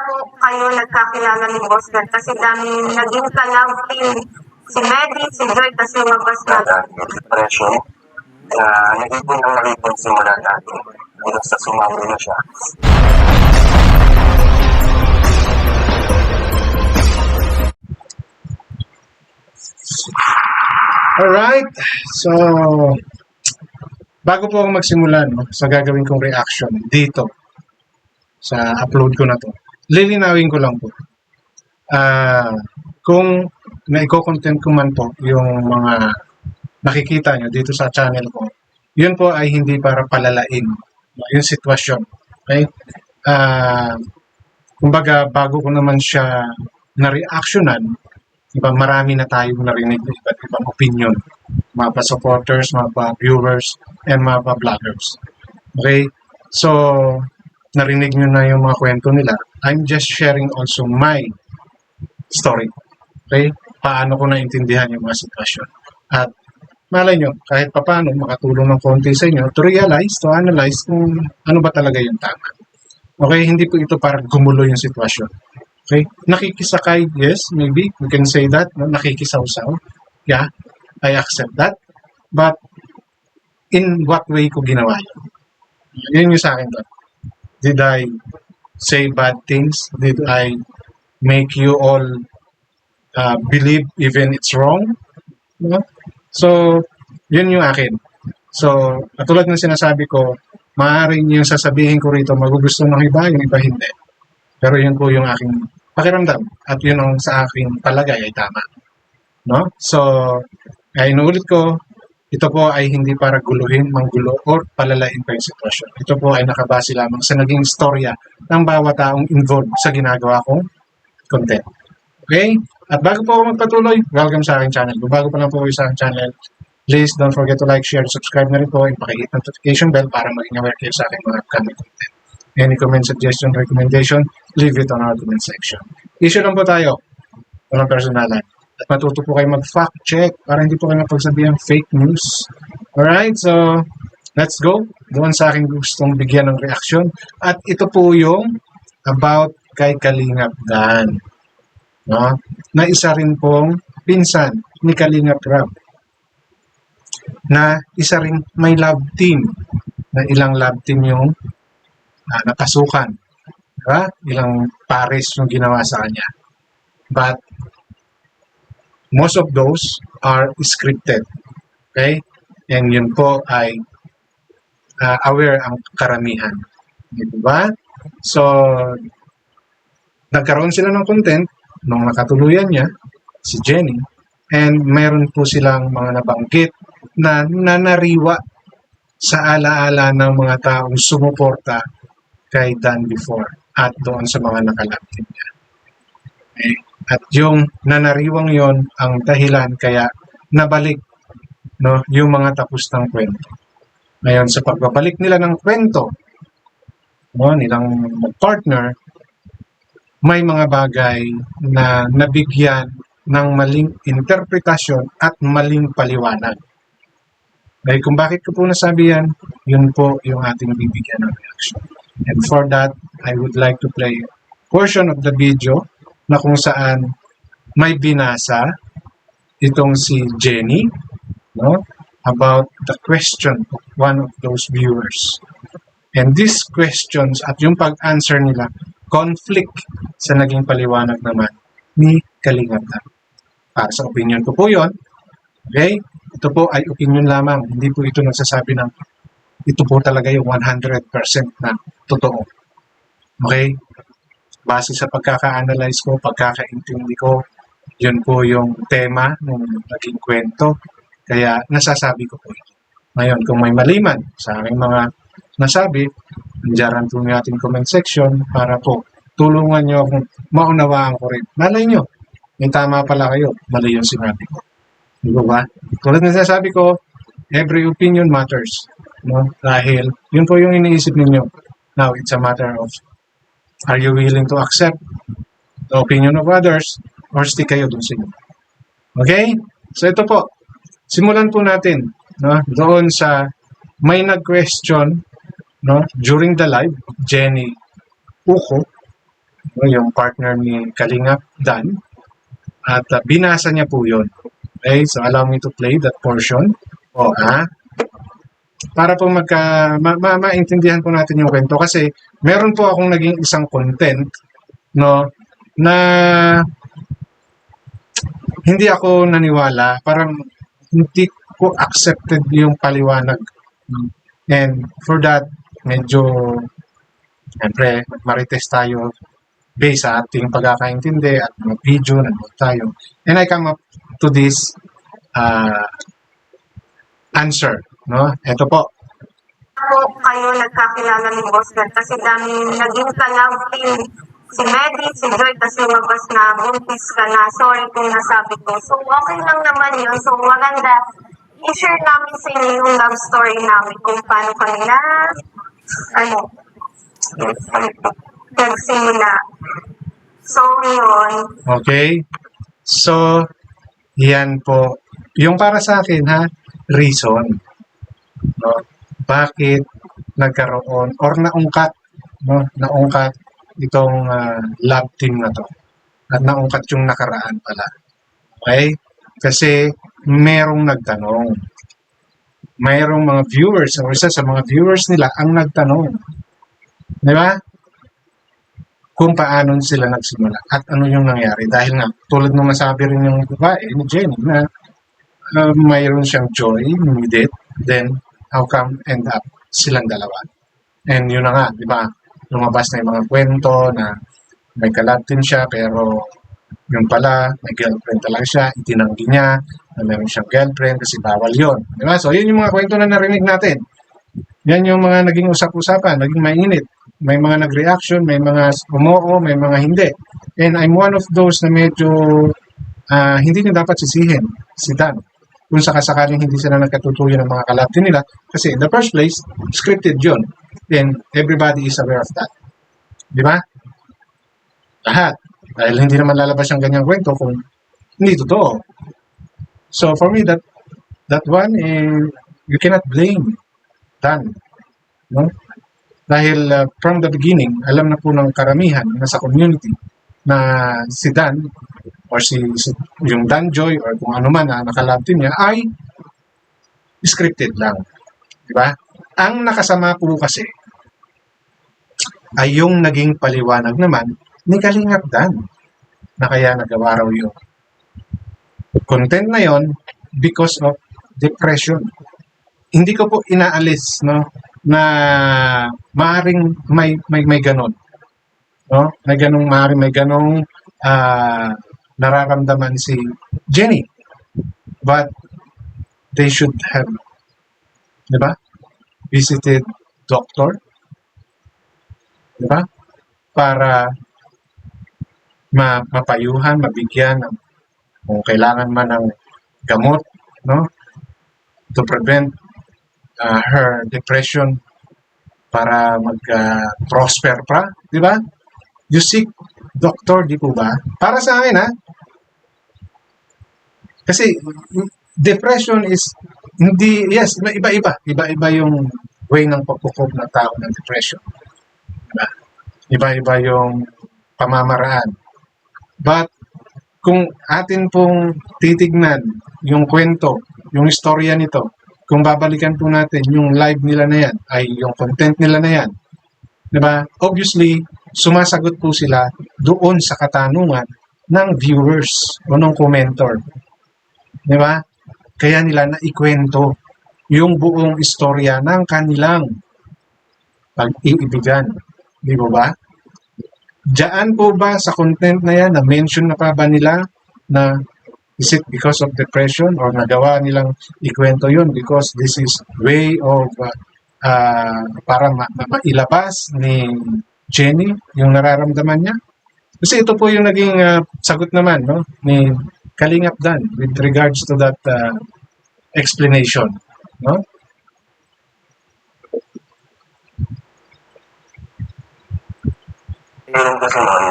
po kayo nagkakilala ni Boss Gert? Kasi dami naging kalab team si Medi, si Joy, kasi lumabas na. Depression na nag-ipon simula dati hanggang sa sumama na siya. Alright, so bago po ako magsimula sa gagawin kong reaction dito sa upload ko na to, lilinawin ko lang po. Kung naiko-content ko man po yung mga nakikita nyo dito sa channel ko, yun po ay hindi para palalain yung sitwasyon. Okay? Kumbaga, bago ko naman siya na-reactionan, diba, marami na tayong narinig ng iba't ibang opinion. Mga pa-supporters, mga pa-viewers, and mga pa-vloggers. Okay? So, narinig nyo na yung mga kwento nila. I'm just sharing also my story. Okay? Paano ko naintindihan yung mga sitwasyon. At malay nyo, kahit papaano, makatulong ng konti sa inyo to realize, to analyze kung ano ba talaga yung tama. Okay? Hindi po ito para gumulo yung sitwasyon. Okay? Nakikisakay, yes, maybe we can say that. No? Nakikisaw-saw. Yeah, I accept that. But in what way ko ginawa yun? Yun yung sa akin to. Did I say bad things? Did I make you all believe even it's wrong? No? So, yun yung akin. So, katulad ng sinasabi ko, maaaring yung sasabihin ko rito magugustuhan ng iba, yung iba hindi. Pero yun po yung aking pakiramdam at yun ang sa aking palagay ay tama. No? So, ay inuulit ko, ito po ay hindi para guluhin, manggulo, or palalain pa yung sitwasyon. Ito po ay nakabase lamang sa naging istorya ng bawat taong involved sa ginagawa kong content. Okay? At bago po ako magpatuloy, welcome sa aking channel. Kung bago pa lang po kayo sa aking channel, please don't forget to like, share, subscribe na rin po, and pakihit notification bell para maging aware kayo sa aking mga upcoming content. Any comment, suggestion, recommendation, leave it on our comment section. Issue lang po tayo. Walang personalan. At matuto po kayo mag-fact check para hindi po kayo mapagsabihan fake news. Alright, so let's go. Doon sa aking gustong bigyan ng reaction. At ito po yung about kay Kalingap Dan. No? Na isa rin pong pinsan ni Kalingap Rab. Na isa rin may love team. Na ilang love team yung napasukan. Diba? Ilang pares yung ginawa sa kanya. But most of those are scripted. Okay? And yun po ay aware ang karamihan. Diba? So, nagkaroon sila ng content nung nakatuluyan niya, si Jenny, and mayroon po silang mga nabanggit na nanariwa sa alaala ng mga taong sumuporta kay Dan before at doon sa mga nakalapit niya. Okay? At yung nanariwang yon ang dahilan kaya nabalik yung mga tapos ng kwento. Ngayon, sa pagbabalik nila ng kwento, nilang partner, may mga bagay na nabigyan ng maling interpretasyon at maling paliwanag. Dahil kung bakit ko po nasabi yan, yun po yung ating bibigyan ng reaction. And for that, I would like to play a portion of the video na kung saan may binasa itong si Jenny about the question of one of those viewers. And these questions at yung pag-answer nila, conflict sa naging paliwanag naman ni Kalingap Dan. Para sa opinion ko po yun, okay? Ito po ay opinion lamang. Hindi po ito nagsasabi ng ito po talaga yung 100% na totoo. Okay? Base sa pagkaka-analyze ko, pagkakaintindi ko, yun po yung tema ng naging kwento. Kaya nasasabi ko po ito. Ngayon, kung may maliman sa aking mga nasabi, nandiyaran po yung ating comment section para po tulungan nyo kung maunawaan ko rin. Malay nyo, may tama pala kayo, mali yung sinabi ko. Di ba? Tulad na sinasabi ko, every opinion matters. Dahil yun po yung iniisip ninyo. Now, it's a matter of are you willing to accept the opinion of others or stick kayo dun sa inyo. Okay? So ito po, simulan po natin doon sa may nag-question during the live, Jenny Uko, no, yung partner ni Kalingap Dan, at binasa niya po yun. Okay, so allow me to play that portion. O, para po maintindihan po natin yung kwento kasi meron po akong naging isang content, no, na hindi ako naniwala, parang hindi ko accepted yung paliwanag. And for that, medyo siyempre marites tayo based sa ating pagkakaintindi at mga video na tayo. And I come up to this answer, no? Ito po. Po kayo nagkakilala ni Boss Bert kasi dami naging kalab team si Medi, si Joy, kasi lumabas na buntis ka na. Sorry kung nasabi ko. So, okay lang naman yun. So, maganda. I-share namin sa inyo yung love story namin kung paano kami nagsimula. So, yun. Okay? So, yan po. Yung para sa akin, reason. No? Bakit nagkaroon or naungkat, no? Naungkat itong love team na to. At naungkat yung nakaraan pala. Okay? Kasi merong nagtanong. Mayroong mga viewers, o isa sa mga viewers nila ang nagtanong. Di ba? Kung paano sila nagsimula at ano yung nangyari. Dahil nga, tulad nung nasabi rin yung babae ni Jenny na mayroon siyang joy, immediate, then how come end up silang dalawa. And yun na nga, di ba? Lumabas na yung mga kwento na may kalab din siya pero yung pala, may girlfriend talaga siya, itinanggi niya na meron siyang girlfriend kasi bawal yun. Di ba? So, yun yung mga kwento na narinig natin. Yan yung mga naging usap-usapan, naging mainit. May mga nag-reaction, may mga umoo, may mga hindi. And I'm one of those na medyo hindi niyo dapat sisihin si Dan. Kung sakasakaling hindi sila nagkatutuyan ng mga kalaptin nila. Kasi in the first place, scripted yun. And everybody is aware of that. Di ba? Lahat. Dahil hindi naman lalabas ang ganyang kwento kung hindi totoo. So for me, that one, you cannot blame Dan. No? Dahil from the beginning, alam na po ng karamihan na sa community na si Dan or yung Dan Joy or kung ano man na nakalab team niya ay scripted lang. Di ba? Ang nakasama po kasi ay yung naging paliwanag naman ni Kalingap Dan na kaya nagawa raw yung content na yon because of depression. Hindi ko po inaalis, no, na maaring may ganon, no? Maaring may ganong nararamdaman si Jenny. But they should have, di ba? Visited doctor, di ba? Para mapayuhan, mabigyan ng kung kailangan man ng gamot, no? To prevent her depression para mag-prosper pa, di ba? You seek doctor, di po ba? Para sa akin, kasi depression is hindi, yes, iba-iba. Iba-iba yung way ng pagkukob ng tao ng depression. Diba? Iba-iba yung pamamaraan. But kung atin pong titignan yung kwento, yung istorya nito, kung babalikan po natin yung live nila na yan, ay yung content nila na yan, diba? Obviously, sumasagot po sila doon sa katanungan ng viewers o ng commenter. Diba? Kaya nila naikwento yung buong istorya ng kanilang pag-iibigan. Di ba? Diyan po ba sa content na yan, na-mention na pa ba nila na is it because of depression or nagawa nilang ikwento yun because this is way of para mailabas ni Jenny yung nararamdaman niya? Kasi ito po yung naging sagot naman, no, ni Kalingap Dan with regards to that explanation, no? Meron kasi noon,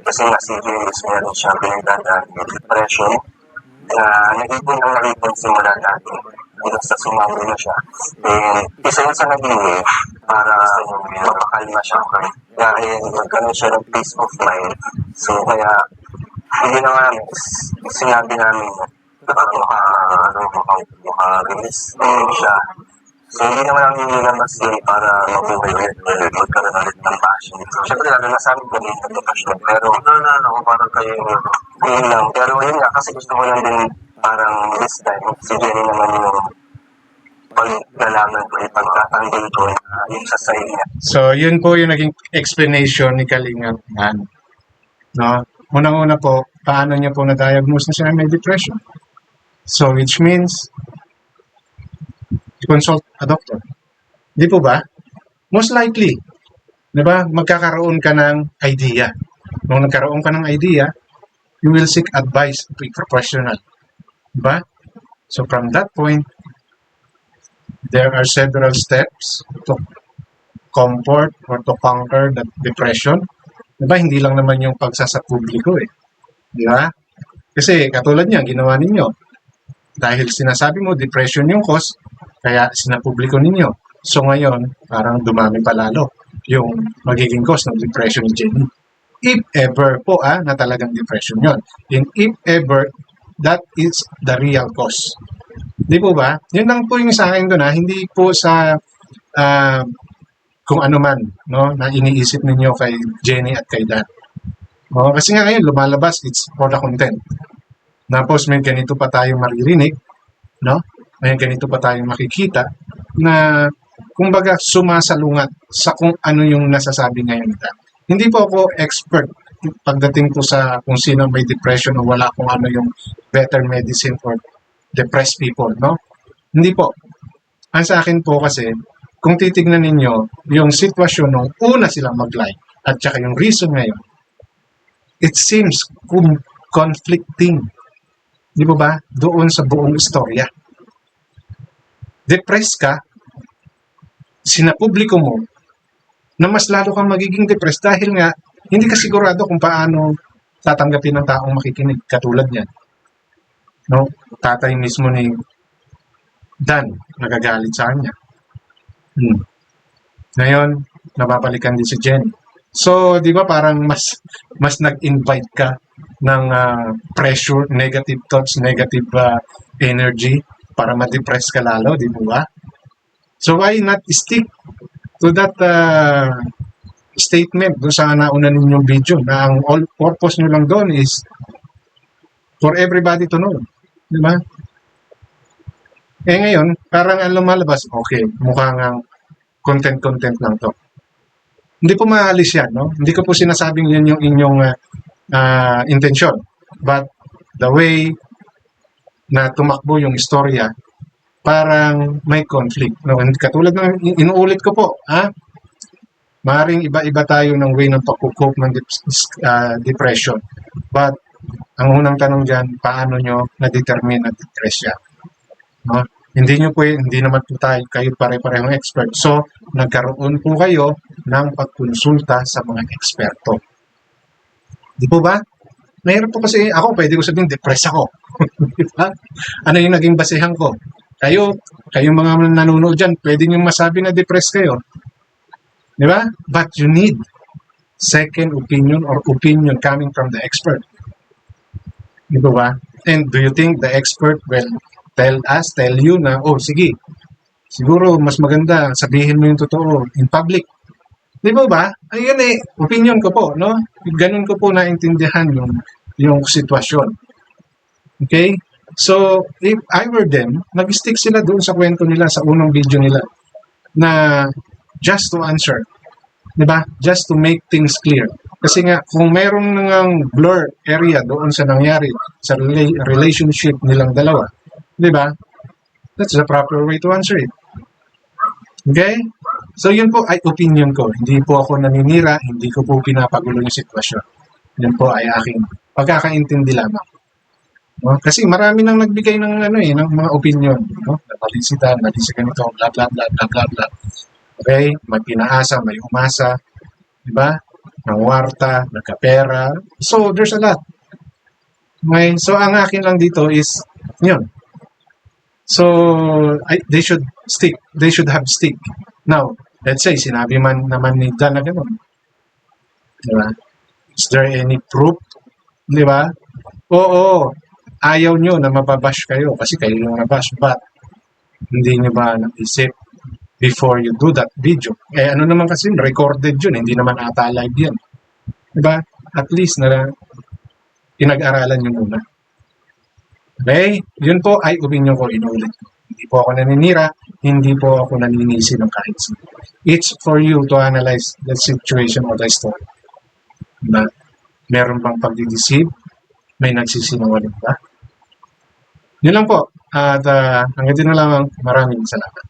kasi nga serious meron siya pinagdadaan ng depression na nag-ipon ng nag-ipon simula dati. basta sumama na siya. And isa yun sa naging way para mapakalma siya. Dahil magkaroon siya ng peace of mind. So kaya hindi na nga sinabi namin maka-release siya. So hindi naman ang nilabas yun para mabuhay ulit, magkaroon ulit ng passion. Siyempre lalo na sa amin kami ng passion. Pero parang kayo yun lang. Pero yun nga, kasi gusto ko lang din parang this time, si Jenny naman yung paglalaman ko, pagtatanggol ko yung sa side niya. So, yun po yung naging explanation ni Kalingap Man. No? Unang-una po, paano niya po na-diagnose na siya may depression? So, which means, consult a doctor. Di po ba? Most likely, di ba, magkakaroon ka ng idea. Nung nagkaroon ka ng idea, you will seek advice to a professional. Di ba? So, from that point, there are several steps to comfort or to conquer that depression. Diba, hindi lang naman yung pagsasapubliko eh. Di ba? Kasi katulad niya, ginawa ninyo. Dahil sinasabi mo, depression yung cause, kaya sinapubliko ninyo. So ngayon, parang dumami pa lalo yung magiging cause ng depression ni Jenny. If ever po na talagang depression yon. And if ever, that is the real cause. Di po ba? Yun lang po yung sa akin doon hindi po sa kung ano man no, na iniisip ninyo kay Jenny at kay Dan. Kasi nga ngayon lumalabas, it's for the content. Tapos may ganito pa tayong maririnig, no? May ganito pa tayong makikita na kumbaga sumasalungat sa kung ano yung nasasabi ngayon nila. Hindi po ako expert pagdating po sa kung sino may depression o wala, kung ano yung better medicine for depressed people, no? Hindi po. Ang sa akin po kasi, kung titignan ninyo yung sitwasyon nung una silang mag-live at saka yung reason ngayon, it seems conflicting. Di ba ba? Doon sa buong istorya. Depressed ka, sinapubliko mo, na mas lalo kang magiging depressed dahil nga, hindi ka sigurado kung paano tatanggapin ng taong makikinig. Katulad niyan. No? Tatay mismo ni Dan, nagagalit sa kanya. Ngayon, nababalikan din si Jenny. So, di ba parang mas nag-invite ka ng pressure, negative thoughts, negative energy para ma-depress ka lalo, di ba? So, why not stick to that statement doon sa nauna ninyong video na ang all purpose nyo lang doon is for everybody to know. Di ba? Ngayon, parang ang lumalabas, okay, mukhang content lang to. Hindi po maalis yan, no? Hindi ko po sinasabing yun yung inyong intention. But the way na tumakbo yung istorya, parang may conflict. No? And katulad ng inuulit ko po, maaaring iba-iba tayo ng way ng pag-cope ng depression. But ang unang tanong dyan, paano nyo na-determine na depress siya? No? Hindi naman po kayo pare-parehong expert. So, nagkaroon po kayo ng pagkonsulta sa mga eksperto. Di po ba? Mayroon po kasi ako, pwede ko sabihin, depressed ako. Di ba? Ano yung naging basehan ko? Kayong mga nanonood dyan, pwede nyo masabi na depressed kayo. Di ba? But you need second opinion or opinion coming from the expert. Di ba? And do you think the expert will tell you na, sige, siguro mas maganda sabihin mo yung totoo in public. Di ba? Ayun opinion ko po, no? Ganun ko po naintindihan yung sitwasyon. Okay? So, if I were them, nag-stick sila doon sa kwento nila, sa unang video nila, na just to answer. Di ba? Just to make things clear. Kasi nga, kung mayroong nang blur area doon sa nangyari sa relationship nilang dalawa, di ba? That's the proper way to answer it. Okay? So, yun po ay opinion ko. Hindi po ako naninira, hindi ko po pinapagulo yung sitwasyon. Yun po ay aking pagkakaintindi lamang. No? Kasi marami nang nagbigay ng ng mga opinion, no? Mali si Dan, mali si ganito, bla bla bla bla bla bla. Okay? May pinaasa, may umasa, di ba? Nangwarta, nagkapera. So, there's a lot. Okay? So, ang akin lang dito is, yun. So, they should stick. They should have stick. Now, let's say, sinabi man naman ni Dan na gano'n. Di ba? Is there any proof? Di ba? Oo, ayaw nyo na mababash kayo kasi kayo yung nabash. But, hindi nyo ba naisip before you do that video? Eh, ano naman kasi, recorded yun. Hindi naman ata live yan. Di ba? At least na pinag-aralan nyo muna. Okay? Yun po ay opinion ko, inulit ko. Hindi po ako naninira, hindi po ako naninisi ng kahit sino. It's for you to analyze the situation or the story. Na meron bang pagdideceive? May nagsisinungaling ba? Yun lang po. At hanggang din na lamang, maraming salamat.